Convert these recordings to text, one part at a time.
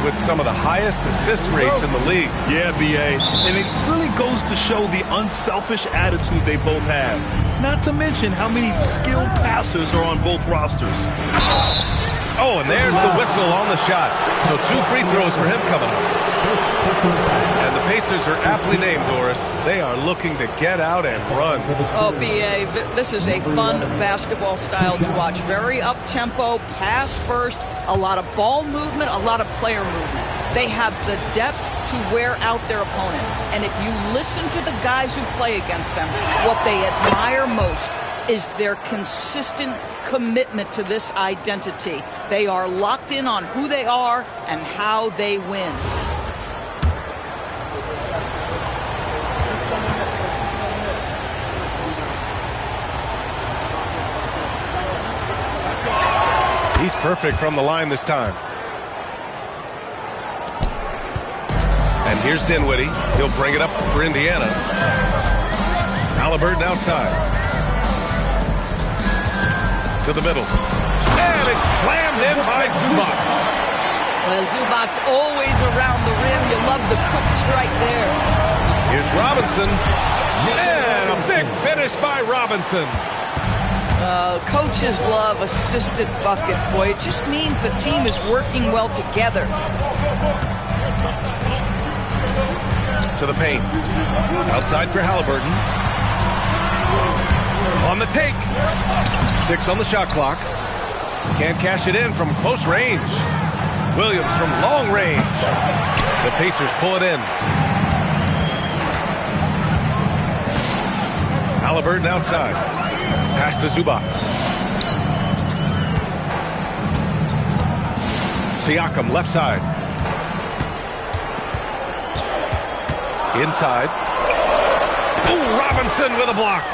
with some of the highest assist rates in the league. Yeah, B.A. And it really goes to show the unselfish attitude they both have. Not to mention how many skilled passers are on both rosters. Oh, and there's the whistle on the shot. So 2 free throws for him coming up. And the Pacers are aptly named, Doris. They are looking to get out and run. Oh, B.A., this is a fun basketball style to watch. Very up-tempo, pass first, a lot of ball movement, a lot of player movement. They have the depth to wear out their opponent. And if you listen to the guys who play against them, what they admire most is their consistent commitment to this identity. They are locked in on who they are and how they win. He's perfect from the line this time. And here's Dinwiddie. He'll bring it up for Indiana. Halliburton outside. To the middle. And it's slammed in by Zubac. Well, Zubac's always around the rim. You love the quick strike there. Here's Robinson. And a big finish by Robinson. Coaches love assisted buckets, boy. It just means the team is working well together. To the paint. Outside for Halliburton. On the take. 6 on the shot clock. Can't cash it in from close range. Williams from long range. The Pacers pull it in. Halliburton outside. Pass to Zubac. Siakam left side. Inside. Oh, Robinson with a block.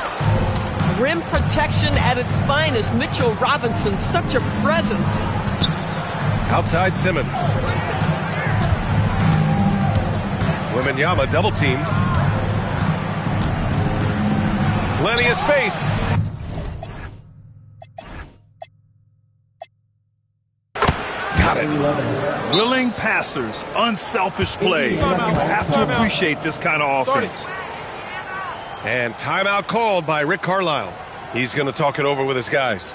Rim protection at its finest. Mitchell Robinson, such a presence. Outside Simmons. Wembanyama double team. Plenty of space. Got it. Willing passers, unselfish play. You have to appreciate this kind of offense. And timeout called by Rick Carlisle. He's going to talk it over with his guys.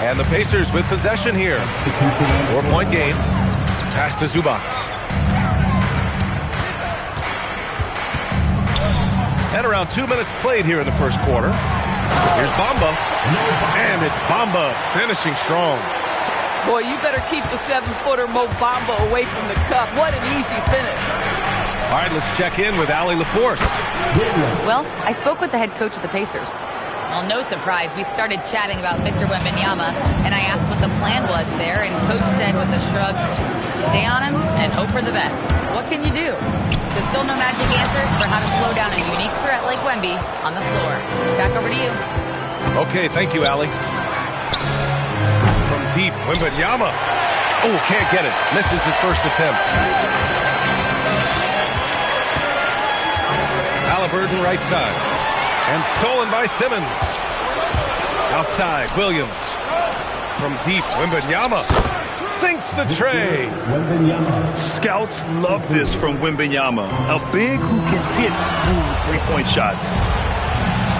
And the Pacers with possession here. 4-point game. Pass to Zubac. And around 2 minutes played here in the first quarter. Here's Bamba. And it's Bamba finishing strong. Boy, you better keep the 7-footer Mo Bamba away from the cup. What an easy finish. All right, let's check in with Allie LaForce. Well, I spoke with the head coach of the Pacers. Well, no surprise. We started chatting about Victor Wembanyama, and I asked what the plan was there, and Coach said with a shrug, stay on him and hope for the best. What can you do? So still no magic answers for how to slow down a unique threat like Wemby on the floor. Back over to you. Okay, thank you, Allie. From deep, Wembanyama. Oh, can't get it. Misses his first attempt. Halliburton right side. And stolen by Simmons. Outside, Williams. From deep, Wembanyama. Sinks the tray. Scouts love this from Wembanyama. A big who can hit smooth three-point shots.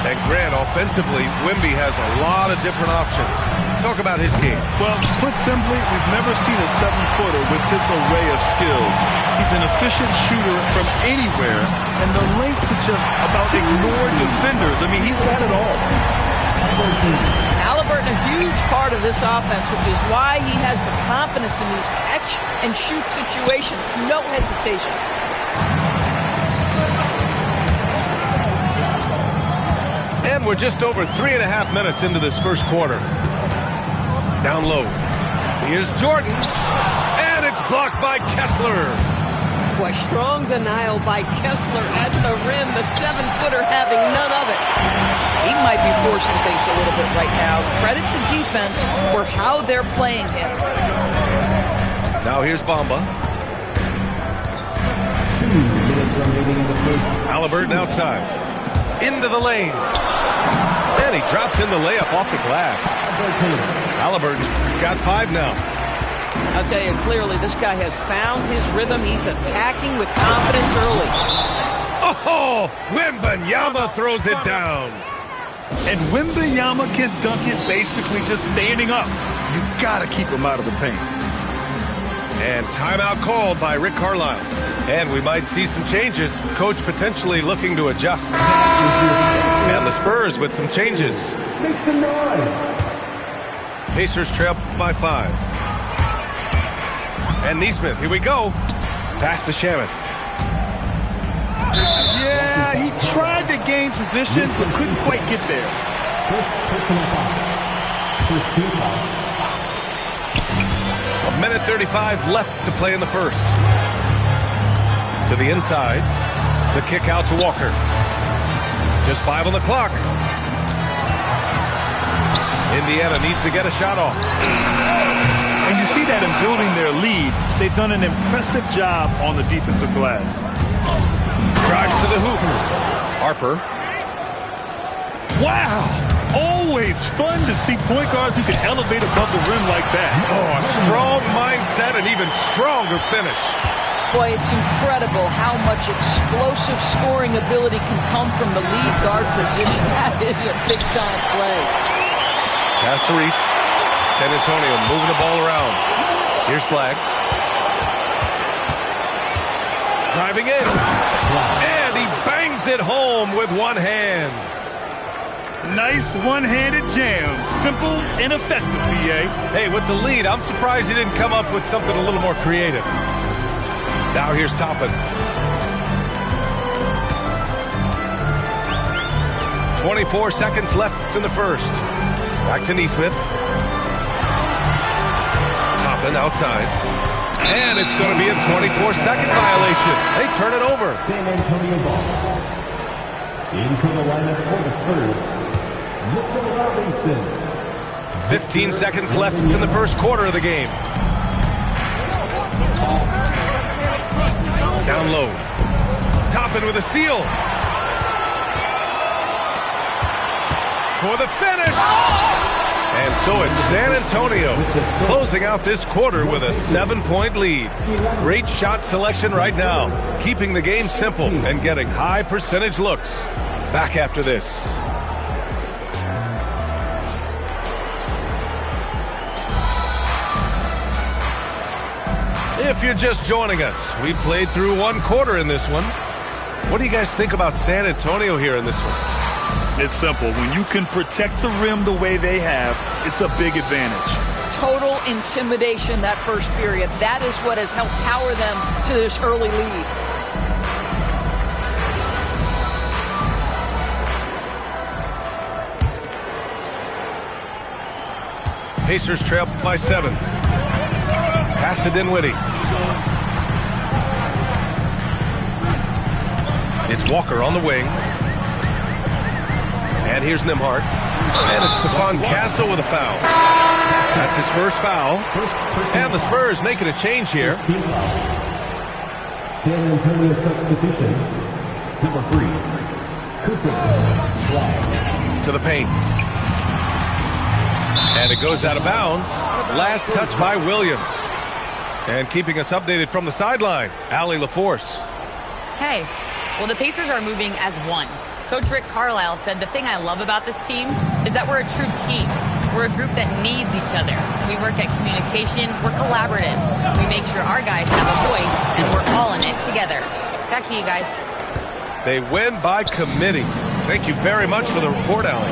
And Grant, offensively, Wemby has a lot of different options. Talk about his game. Well, put simply, we've never seen a 7-footer with this array of skills. He's an efficient shooter from anywhere, and the length to just about ignore defenders. I mean, he's got it all. Halliburton, a huge part of this offense, which is why he has the confidence in these catch-and-shoot situations. No hesitation. And we're just over 3.5 minutes into this first quarter. Down low. Here's Jordan. And it's blocked by Kessler. Boy, strong denial by Kessler at the rim. The 7-footer having none of it. He might be forcing things a little bit right now. Credit the defense for how they're playing him. Now here's Bamba. Halliburton outside. Into the lane. And he drops in the layup off the glass. Halliburton's got 5 now. I'll tell you clearly, this guy has found his rhythm. He's attacking with confidence early. Oh, WEMBY throws it down. And WEMBY can dunk it basically just standing up. You got to keep him out of the paint. And timeout called by Rick Carlisle. And we might see some changes. Coach potentially looking to adjust. And the Spurs with some changes. Make some noise. Pacers trail by 5. And Neesmith, here we go. Pass to Shaman. Yeah, he tried to gain position, but couldn't quite get there. First team foul. 1:35 left to play in the first. To the inside. The kick out to Walker. Just 5 on the clock. Indiana needs to get a shot off. And you see that in building their lead, they've done an impressive job on the defensive glass. Drives to the hoop. Harper. Wow! Always fun to see point guards who can elevate above the rim like that. Oh, a strong mindset and even stronger finish. Boy, it's incredible how much explosive scoring ability can come from the lead guard position. That is a big-time play. Pass to Reese. San Antonio moving the ball around. Here's Flag. Driving in. And he bangs it home with one hand. Nice one-handed jam. Simple and effective, PA. Hey, with the lead, I'm surprised he didn't come up with something a little more creative. Now here's Toppin. 24 seconds left in the first. Back to Neesmith. Toppin outside. And it's going to be a 24-second violation. They turn it over. San Antonio ball. Into the lineup for the Spurs. Mitchell Robinson. 15 seconds left in the first quarter of the game. Down low. Toppin with a steal. For the finish. And so it's San Antonio closing out this quarter with a 7-point lead. Great shot selection right now, keeping the game simple and getting high percentage looks. Back after this. If you're just joining us, we played through one quarter in this one. What do you guys think about San Antonio here in this one? It's simple. When you can protect the rim the way they have, it's a big advantage. Total intimidation that first period. That is what has helped power them to this early lead. Pacers trail by 7. Pass to Dinwiddie. It's Walker on the wing. And here's Nembhard. And it's Stephon Castle with a foul. That's his first foul. And the Spurs making a change here. San Antonio substitution. Number 3. Cooper. Flag. To the paint. And it goes out of bounds. Last touch by Williams. And keeping us updated from the sideline, Allie LaForce. Hey, well, the Pacers are moving as one. Coach Rick Carlisle said the thing I love about this team is that we're a true team. We're a group that needs each other. We work at communication. We're collaborative. We make sure our guys have a voice, and we're all in it together. Back to you guys. They win by committee. Thank you very much for the report, Allie.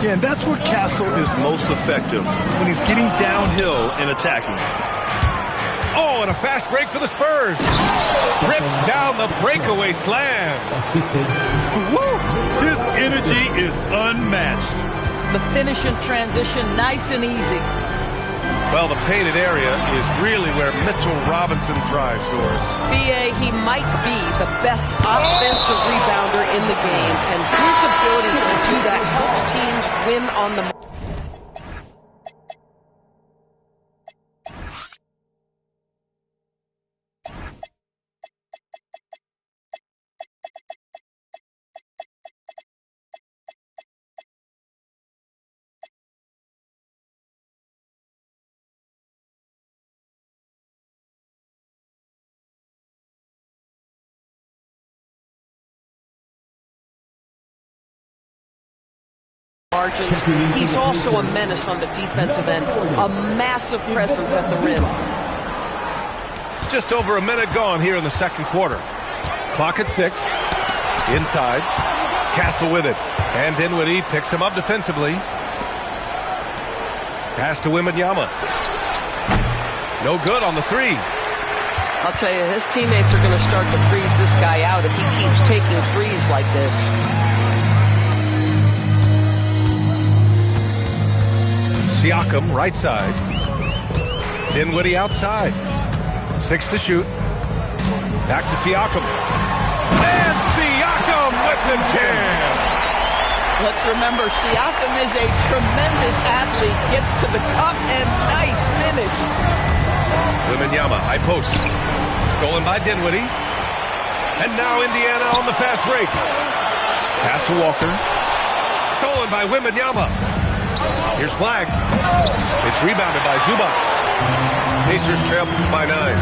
Yeah, and that's where Castle is most effective, when he's getting downhill and attacking. Oh, and a fast break for the Spurs. Rips down the breakaway slam. Woo! His energy is unmatched. The finish in transition, nice and easy. Well, the painted area is really where Mitchell Robinson thrives, Doris. B.A., he might be the best offensive rebounder in the game, and his ability to do that helps teams win on the... margins. He's also a menace on the defensive end, a massive presence at the rim. Just over a minute gone here in the second quarter. Clock at 6. Inside. Castle with it. And Dinwiddie picks him up defensively. Pass to Wembanyama. No good on the 3. I'll tell you, his teammates are going to start to freeze this guy out if he keeps taking threes like this. Siakam, right side. Dinwiddie outside. 6 to shoot. Back to Siakam. And Siakam with the jam. Let's remember, Siakam is a tremendous athlete. Gets to the cup and nice finish. Wembanyama, high post. Stolen by Dinwiddie. And now Indiana on the fast break. Pass to Walker. Stolen by Wembanyama. Here's flag. It's rebounded by Zubac. Pacers trail by 9.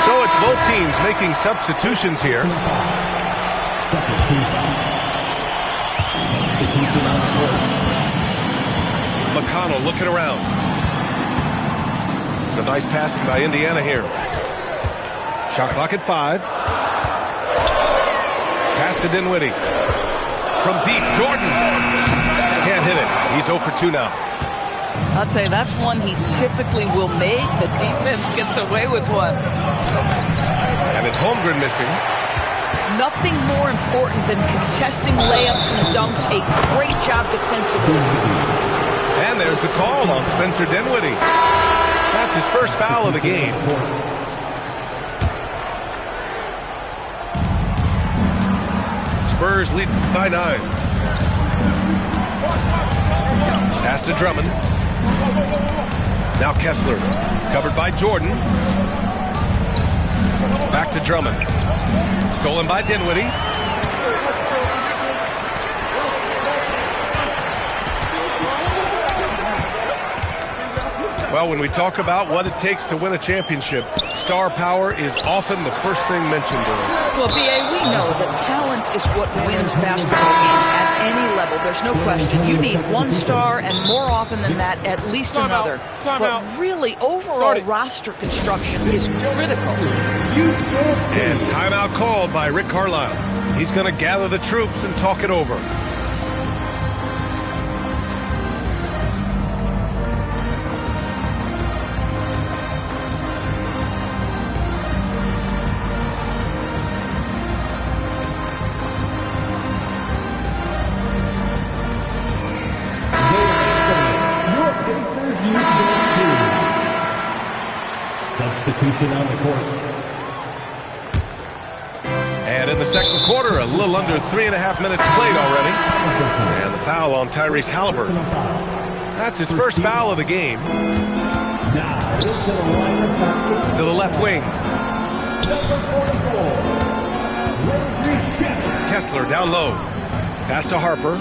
So it's both teams making substitutions here. McConnell looking around. Some nice passing by Indiana here. Shot clock at 5. Pass to Dinwiddie. From deep, Jordan. Can't hit it. He's 0 for 2 now. I'll tell you, that's one he typically will make. The defense gets away with one. And it's Holmgren missing. Nothing more important than contesting layups and dunks. A great job defensively. And there's the call on Spencer Dinwiddie. That's his first foul of the game. Spurs lead by 9. Pass to Drummond. Now Kessler. Covered by Jordan. Back to Drummond. Stolen by Dinwiddie. Well, when we talk about what it takes to win a championship, star power is often the first thing mentioned. Well, B.A., we know that talent is what wins basketball games at any level. There's no question. You need one star, and more often than that, at least another. But really, overall roster construction is critical. And timeout called by Rick Carlisle. He's going to gather the troops and talk it over. Substitution on the court. And in the second quarter, a little under 3.5 minutes played already. And the foul on Tyrese Halliburton. That's his first foul of the game. Now to the left wing. Kessler down low. Pass to Harper.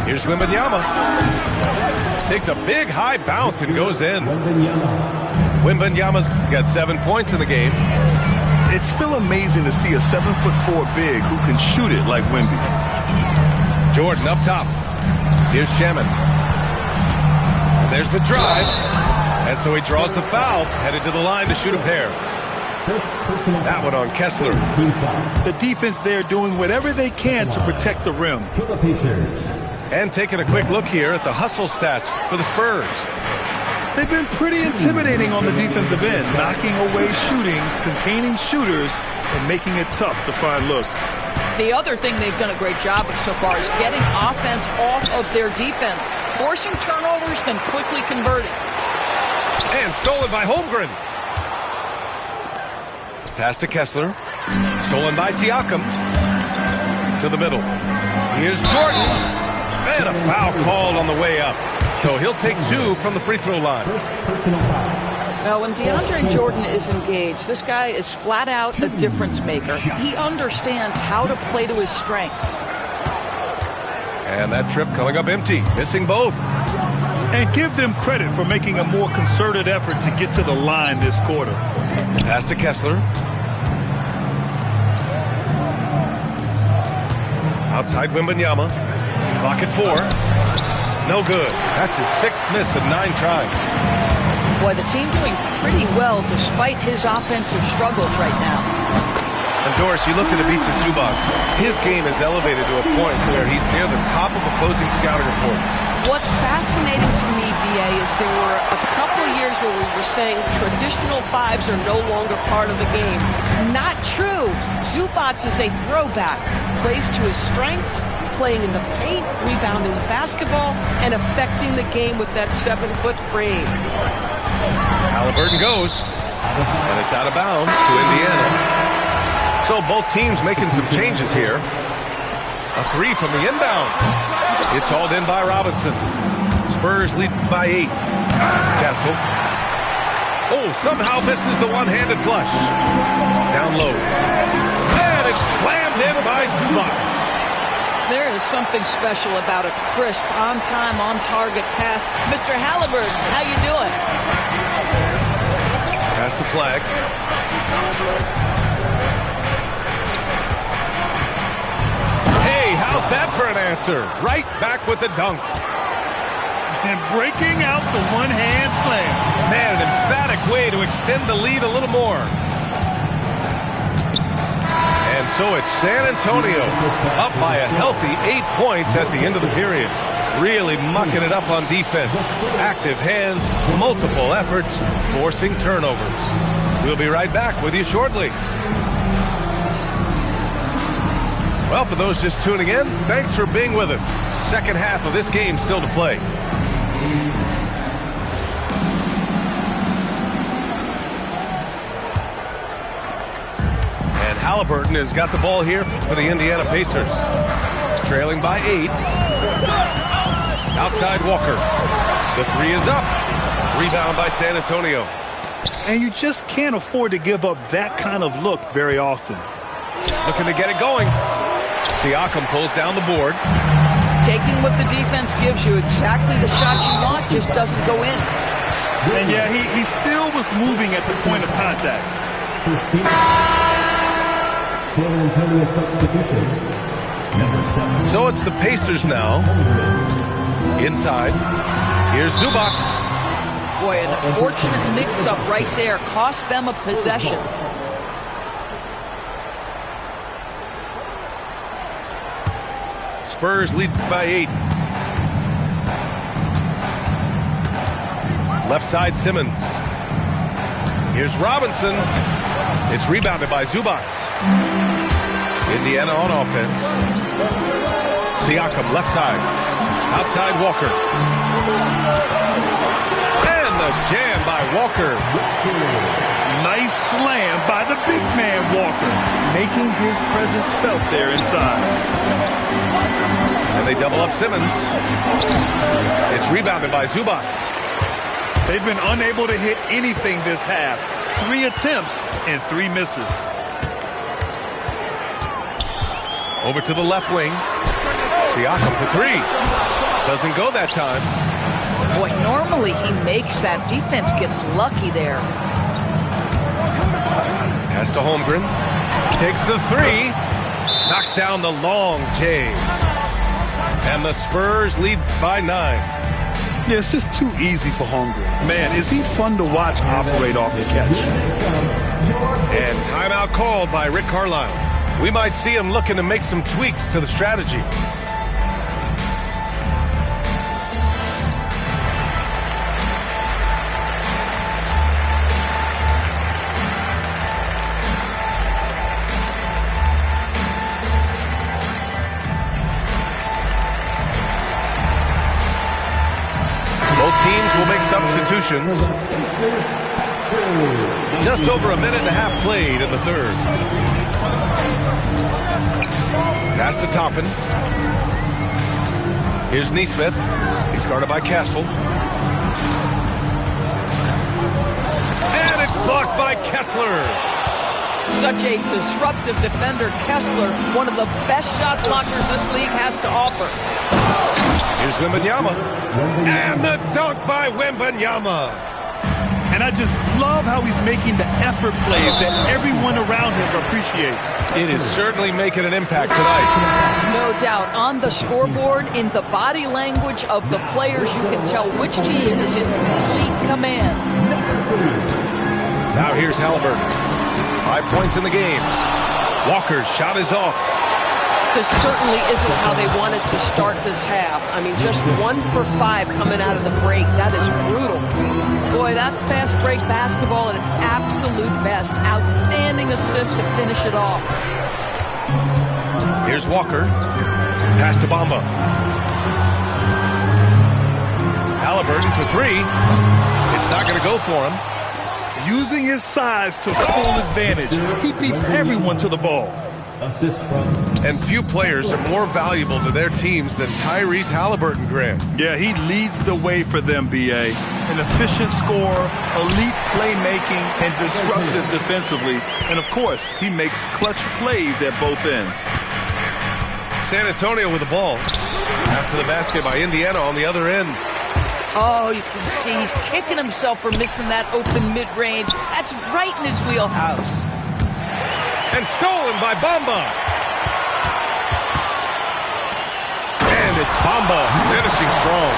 Here's Wembanyama. Takes a big high bounce and goes in. Wembanyama's got 7 points in the game. It's still amazing to see a 7'4" big who can shoot it like Wemby. Jordan up top. Here's Shaman. And there's the drive. And so he draws the foul, headed to the line to shoot a pair. That one on Kessler. The defense there doing whatever they can to protect the rim. For the Pacers, And taking a quick look here at the hustle stats for the Spurs. They've been pretty intimidating on the defensive end, knocking away shootings, containing shooters, and making it tough to find looks. The other thing they've done a great job of so far is getting offense off of their defense, forcing turnovers, then quickly converting. And stolen by Holmgren. Pass to Kessler. Stolen by Siakam. To the middle. Here's Jordan. And a foul called on the way up. So he'll take 2 from the free throw line. Now, when DeAndre Jordan is engaged, this guy is flat out a difference maker. He understands how to play to his strengths. And that trip coming up empty, missing both. And give them credit for making a more concerted effort to get to the line this quarter. Pass to Kessler. Outside Wembanyama. Clock at 4. No good. That's his 6th miss of 9 tries. Boy, the team doing pretty well despite his offensive struggles right now. And Doris, you look at Ivica Zubac. His game is elevated to a point where he's near the top of opposing scouting reports. What's fascinating to me, BA, is there were a couple years where we were saying traditional 5s are no longer part of the game. Not true. Zubac is a throwback. Plays to his strengths, playing in the paint, rebounding the basketball, and affecting the game with that 7-foot frame. Halliburton goes, and it's out of bounds to Indiana. So both teams making some changes here. A 3 from the inbound. It's hauled in by Robinson. Spurs lead by 8. Castle. Oh, somehow misses the one-handed flush. Down low. And it's slammed in by Zubac. There is something special about a crisp, on-time, on-target pass. Mr. Halliburton, how you doing? Pass to Flag. Hey, how's that for an answer? Right back with the dunk. And breaking out the one-hand slam. Man, an emphatic way to extend the lead a little more. And so it's San Antonio up by a healthy 8 points at the end of the period. Really mucking it up on defense. Active hands, multiple efforts, forcing turnovers. We'll be right back with you shortly. Well, for those just tuning in, thanks for being with us. Second half of this game still to play. And Halliburton has got the ball here for the Indiana Pacers. Trailing by 8. Outside Walker. The 3 is up. Rebound by San Antonio. And you just can't afford to give up that kind of look very often. Looking to get it going. Siakam pulls down the board. Taking what the defense gives you, exactly the shot you want, just doesn't go in. And yeah, he still was moving at the point of contact. San Antonio substitution. Number 7. So it's the Pacers now. Inside. Here's Zubac. Boy, an unfortunate mix-up right there cost them a possession. Spurs lead by 8. Left side Simmons. Here's Robinson. It's rebounded by Zubac. Indiana on offense. Siakam left side. Outside Walker. And the jam by Walker. Nice slam by the big man Walker, making his presence felt there inside. And they double up Simmons. It's rebounded by Zubac. They've been unable to hit anything this half. 3 attempts and 3 misses. Over to the left wing. Siakam for 3. Doesn't go that time. Boy, normally he makes that. Defense gets lucky there. Pass to Holmgren. Takes the 3. Knocks down the long J. And the Spurs lead by 9. Yeah, it's just too easy for Holmgren. Man, is he fun to watch operate off the catch. And timeout called by Rick Carlisle. We might see him looking to make some tweaks to the strategy. substitutions. Just over a minute and a half played in the third. Pass to Toppin. Here's Neesmith. He's guarded by Castle. And it's blocked by Kessler. Such a disruptive defender, Kessler, one of the best shot blockers this league has to offer. Here's Wembanyama. And the dunk by Wembanyama. And I just love how he's making the effort plays that everyone around him appreciates. It is certainly making an impact tonight. No doubt. On the scoreboard, in the body language of the players, you can tell which team is in complete command. Now here's Halliburton. 5 points in the game. Walker's shot is off. This certainly isn't how they wanted to start this half. I mean, just 1 for 5 coming out of the break. That is brutal. Boy, that's fast break basketball at its absolute best. Outstanding assist to finish it off. Here's Walker. Pass to Bamba. Halliburton for 3. It's not going to go for him. Using his size to full advantage. He beats everyone to the ball. Assist from. And few players are more valuable to their teams than Tyrese Halliburton, Grant. Yeah, he leads the way for them, B.A. An efficient scorer, elite playmaking, and disruptive defensively. And, of course, he makes clutch plays at both ends. San Antonio with the ball. After the basket by Indiana on the other end. Oh, you can see he's kicking himself for missing that open mid-range. That's right in his wheelhouse. And stolen by Bamba. And it's Bamba finishing strong.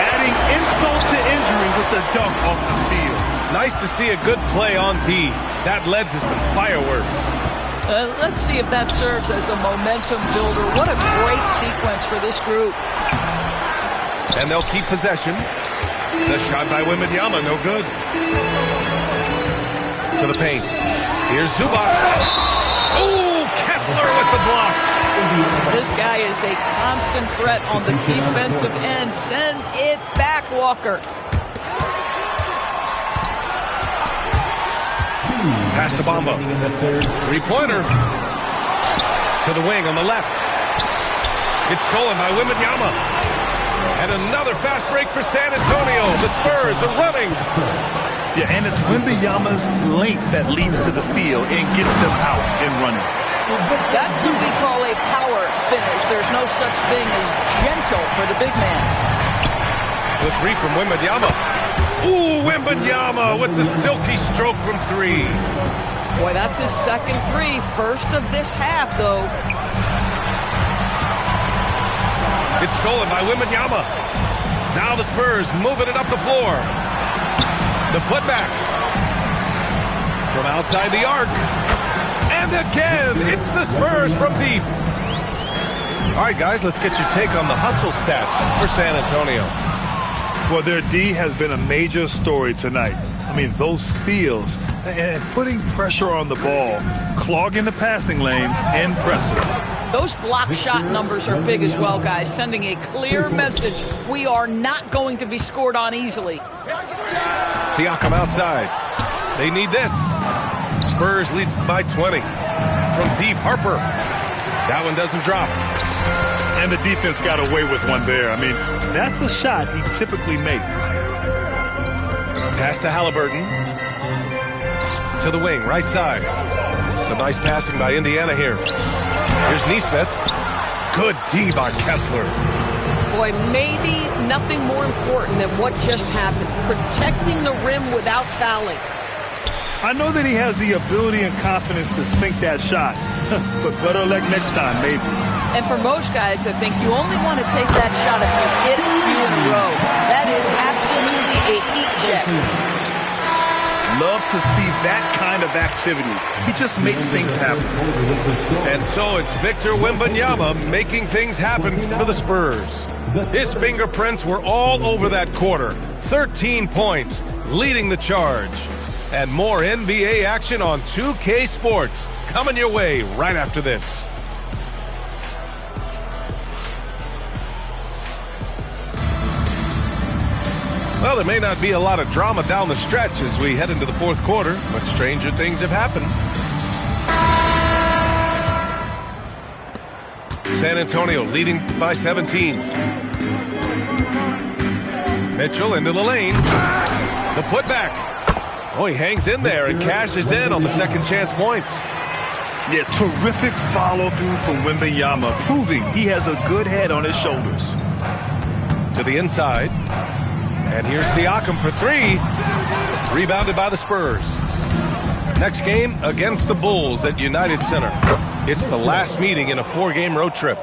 Adding insult to injury with the dunk off the steal. Nice to see a good play on D. That led to some fireworks. Let's see if that serves as a momentum builder. What a great sequence for this group. And they'll keep possession. The shot by Wembanyama, no good. To the paint. Here's Zubac. Oh, Kessler with the block. This guy is a constant threat on the defensive end. Send it back, Walker. Pass to Bamba. 3-pointer. To the wing on the left. It's stolen by Wembanyama. And another fast break for San Antonio. The Spurs are running. Yeah, and it's Wembanyama's length that leads to the steal and gets them out and running. That's what we call a power finish. There's no such thing as gentle for the big man. The 3 from Wembanyama. Ooh, Wembanyama with the silky stroke from 3. Boy, that's his second 3. First of this half, though. It's stolen by Wembanyama. Now the Spurs moving it up the floor. The putback. From outside the arc. And again, it's the Spurs from deep. All right, guys, let's get your take on the hustle stats for San Antonio. Well, their D has been a major story tonight. I mean, those steals and putting pressure on the ball, clogging the passing lanes, and pressing. Those block shot numbers are big as well, guys, sending a clear message. We are not going to be scored on easily. Siakam outside. They need this. Spurs lead by 20. From deep, Harper. That one doesn't drop. And the defense got away with one there. I mean, that's a shot he typically makes. Pass to Halliburton. To the wing, right side. Some nice passing by Indiana here. Here's Neesmith. Good D by Kessler. Boy, maybe nothing more important than what just happened. Protecting the rim without fouling. I know that he has the ability and confidence to sink that shot. But better luck next time, maybe. And for most guys, I think you only want to take that shot if you hit a few in a row. That is absolutely a heat check. Love to see that kind of activity. He just makes things happen. And so it's Victor Wembanyama making things happen for the Spurs. His fingerprints were all over that quarter. 13 points, leading the charge. And more NBA action on 2K Sports coming your way right after this. Well, there may not be a lot of drama down the stretch as we head into the fourth quarter, but stranger things have happened. San Antonio leading by 17. Mitchell into the lane. The putback. Oh, he hangs in there and cashes in on the second chance points. Yeah, terrific follow-through from Wembanyama, proving he has a good head on his shoulders. To the inside. And here's Siakam for three. Rebounded by the Spurs. Next game against the Bulls at United Center. It's the last meeting in a 4-game road trip.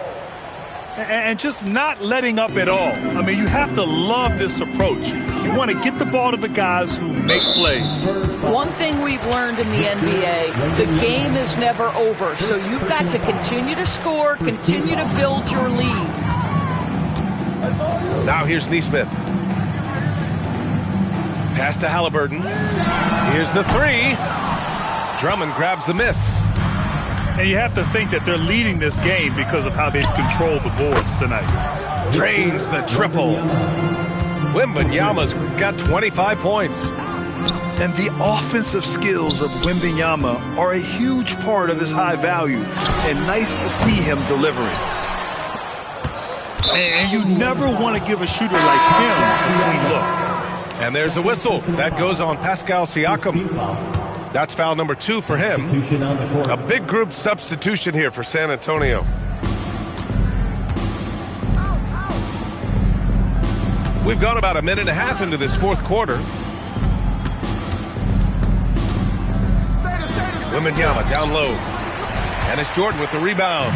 And just not letting up at all. I mean, you have to love this approach. You want to get the ball to the guys who make plays. One thing we've learned in the NBA, the game is never over. So you've got to continue to score, continue to build your lead. Now here's Nesmith. Pass to Halliburton. Here's the three. Drummond grabs the miss. And you have to think that they're leading this game because of how they've controlled the boards tonight. Drains the triple. Wembanyama's got 25 points. And the offensive skills of Wembanyama are a huge part of his high value. And nice to see him delivering. And you never want to give a shooter like him a clean look. And there's a whistle. That goes on Pascal Siakam. That's foul number 2 for him. A big group substitution here for San Antonio. We've gone about a minute and a half into this fourth quarter. Wembanyama down low. And it's Jordan with the rebound.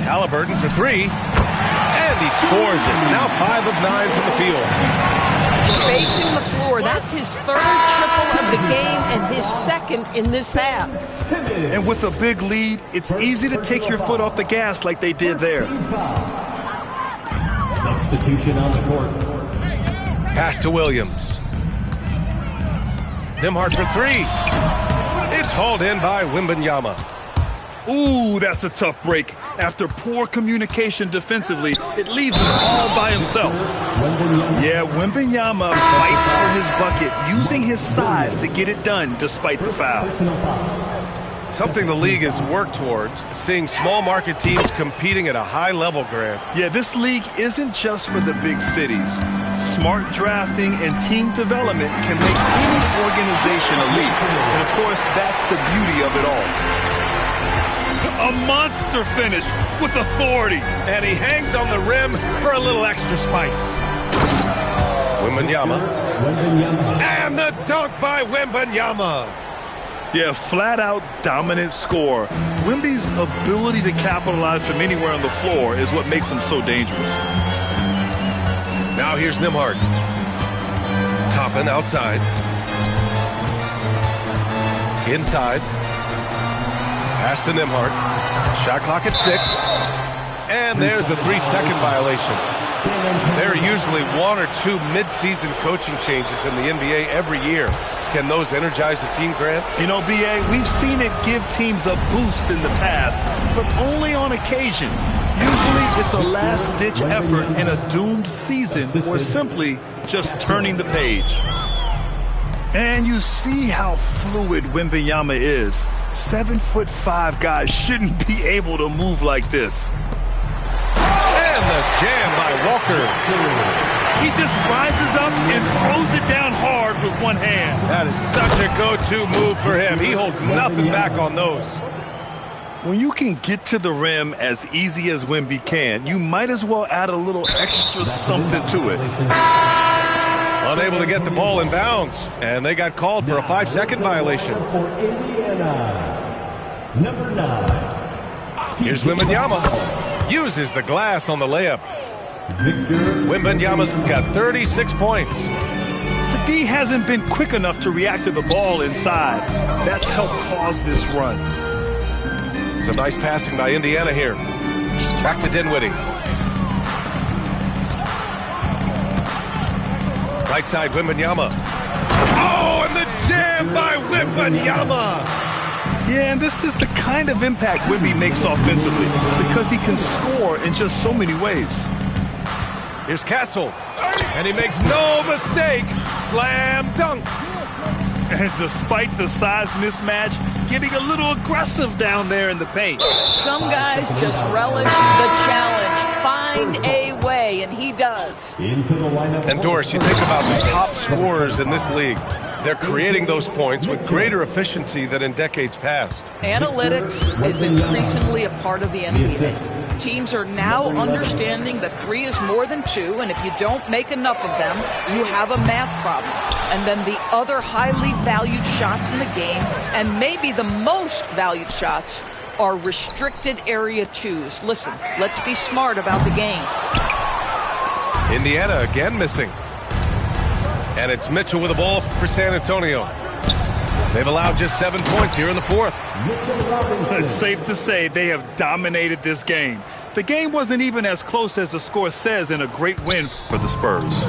Halliburton for three. And he scores it. Now 5 of 9 from the field. Spacing the floor. That's his third triple of the game and his second in this half. And with a big lead, it's easy to take your foot off the gas like they did there. Substitution on the court. Pass to Williams. Nembhard for three. It's hauled in by Wembanyama. Ooh, that's a tough break. After poor communication defensively, it leaves him all by himself. Yeah, Wembanyama fights for his bucket, using his size to get it done despite the foul. Something the league has worked towards, seeing small market teams competing at a high level, Grant. Yeah, this league isn't just for the big cities. Smart drafting and team development can make any organization elite. And of course, that's the beauty of it all. A monster finish with authority. And he hangs on the rim for a little extra spice. Wembanyama. And the dunk by Wembanyama. Yeah, flat-out dominant score. Wemby's ability to capitalize from anywhere on the floor is what makes him so dangerous. Now here's Nembhard. Toppin outside. Inside. Pass to Nembhard. Shot clock at 6. And there's a 3-second violation. There are usually 1 or 2 mid-season coaching changes in the NBA every year. Can those energize the team, Grant? You know, B.A., we've seen it give teams a boost in the past, but only on occasion. Usually it's a last-ditch effort in a doomed season or simply just turning the page. And you see how fluid Wembanyama is. 7'5" guys shouldn't be able to move like this. And the jam by Walker. He just rises up and throws it down hard with one hand. That is such a go-to move for him. He holds nothing back on those. When you can get to the rim as easy as Wemby can, you might as well add a little extra something to it. Unable to get the ball in bounds, and they got called for a 5-second violation. For Indiana, number 9. Here's Wembanyama. Uses the glass on the layup. Wembanyama's got 36 points. The D hasn't been quick enough to react to the ball inside. That's helped cause this run. Some nice passing by Indiana here. Back to Dinwiddie. Right side, Wembanyama. Oh, and the jam by Wembanyama. Yeah, and this is the kind of impact Wemby makes offensively because he can score in just so many ways. Here's Castle. And he makes no mistake. Slam dunk. And despite the size mismatch, getting a little aggressive down there in the paint. Some guys just relish the challenge. Find a way, and he does. And Doris, you think about the top scorers in this league. They're creating those points with greater efficiency than in decades past. Analytics is increasingly a part of the NBA. Teams are now understanding that 3 is more than 2, and if you don't make enough of them, you have a math problem. And then the other highly valued shots in the game, and maybe the most valued shots, are restricted area 2s. Listen, let's be smart about the game. Indiana again missing. And it's Mitchell with the ball for San Antonio. They've allowed just 7 points here in the fourth. It's safe to say they have dominated this game. The game wasn't even as close as the score says in a great win for the Spurs.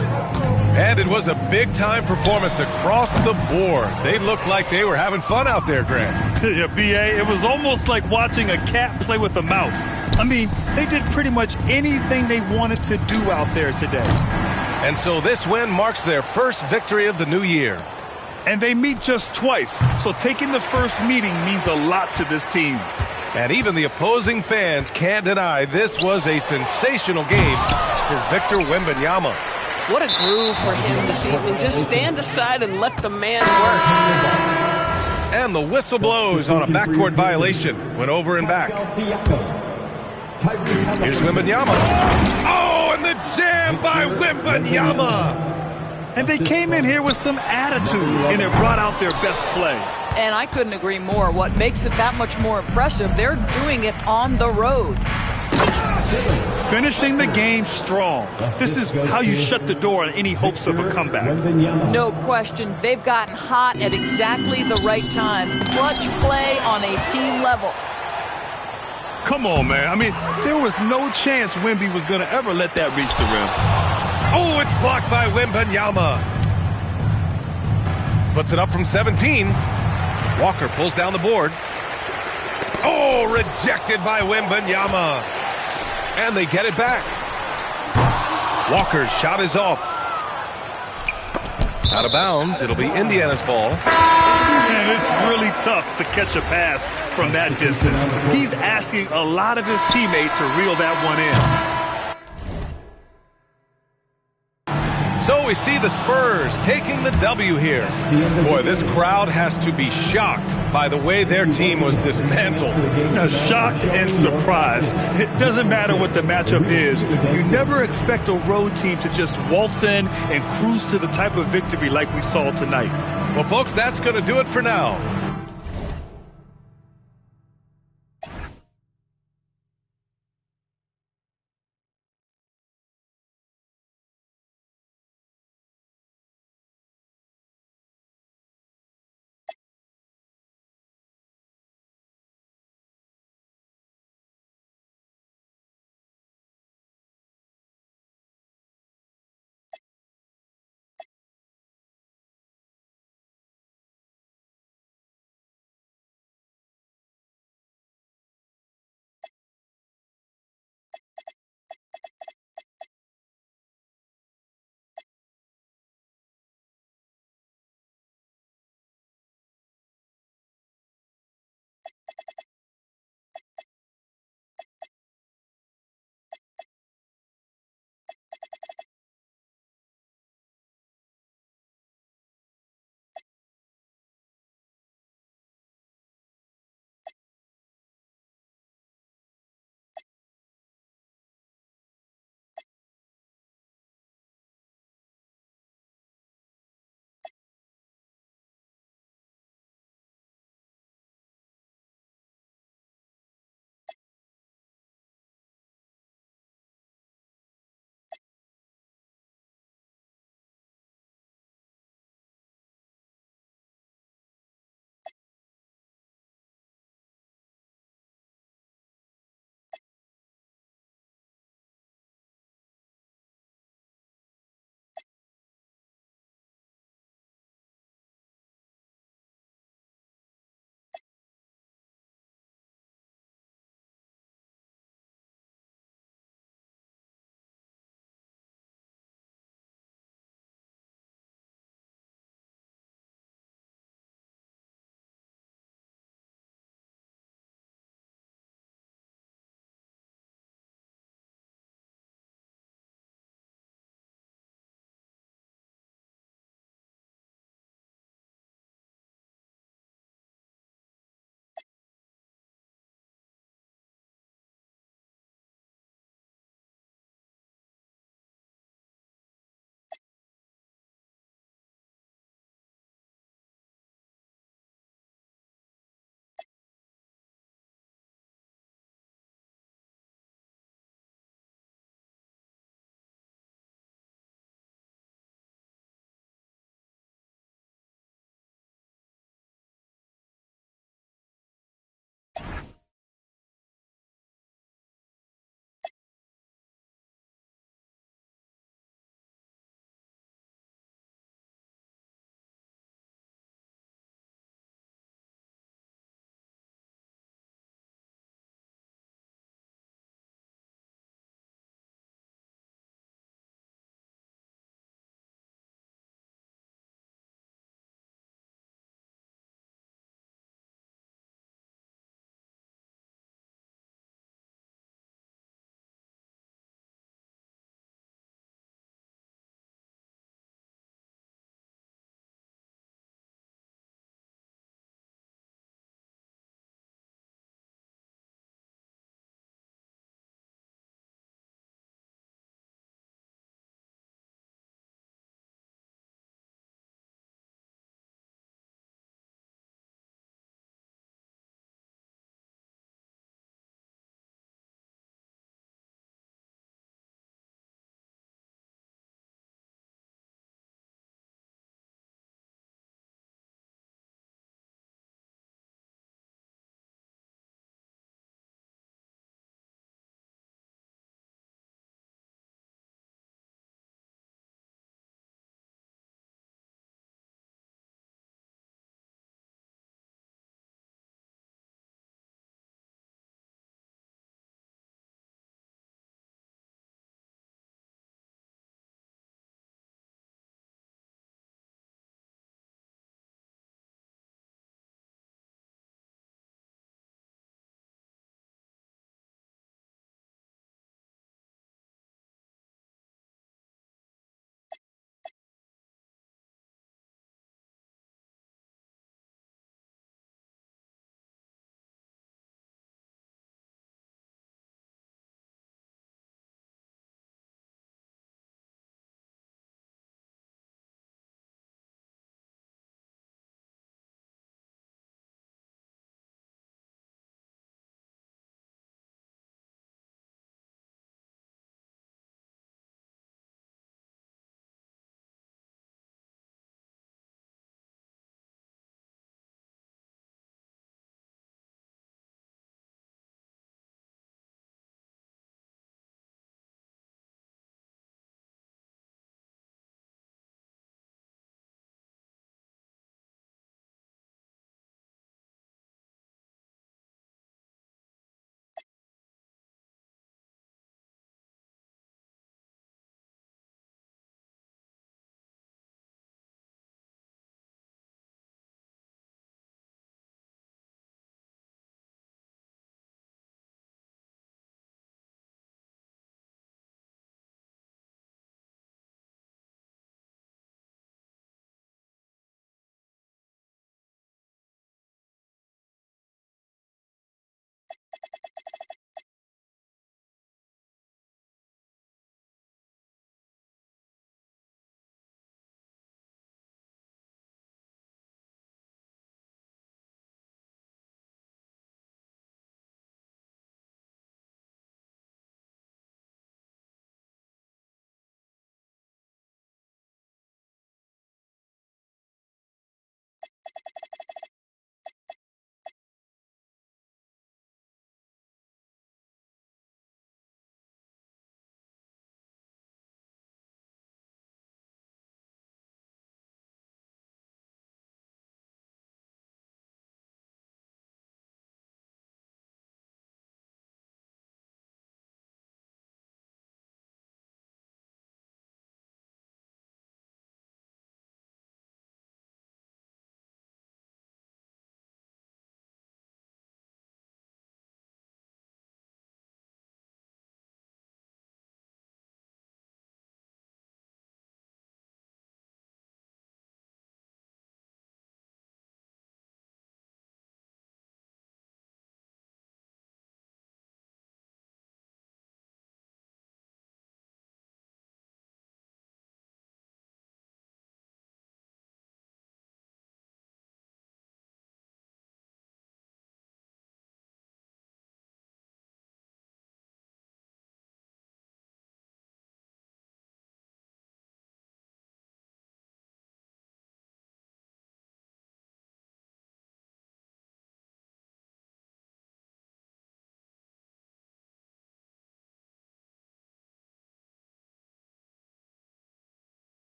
And it was a big-time performance across the board. They looked like they were having fun out there, Grant. Yeah, B.A., it was almost like watching a cat play with a mouse. I mean, they did pretty much anything they wanted to do out there today. And so this win marks their first victory of the new year. And they meet just twice, so taking the first meeting means a lot to this team. And even the opposing fans can't deny this was a sensational game for Victor Wembanyama. What a groove for him this evening. Just stand aside and let the man work. And the whistle blows on a backcourt violation. Went over and back. Here's Wembanyama. Oh, and the jam by Wembanyama. And they came in here with some attitude, and it brought out their best play. And I couldn't agree more. What makes it that much more impressive, they're doing it on the road. Finishing the game strong. This is how you shut the door on any hopes of a comeback. No question. They've gotten hot at exactly the right time. Clutch play on a team level. Come on, man. I mean, there was no chance Wemby was going to ever let that reach the rim. Oh, it's blocked by Wembanyama. Puts it up from 17. Walker pulls down the board. Oh, rejected by Wembanyama. And they get it back. Walker's shot is off. Out of bounds. It'll be Indiana's ball. And it's really tough to catch a pass from that distance. He's asking a lot of his teammates to reel that one in. So we see the Spurs taking the W here. Boy, this crowd has to be shocked by the way their team was dismantled. Shocked and surprised. It doesn't matter what the matchup is. You never expect a road team to just waltz in and cruise to the type of victory like we saw tonight. Well, folks, that's going to do it for now.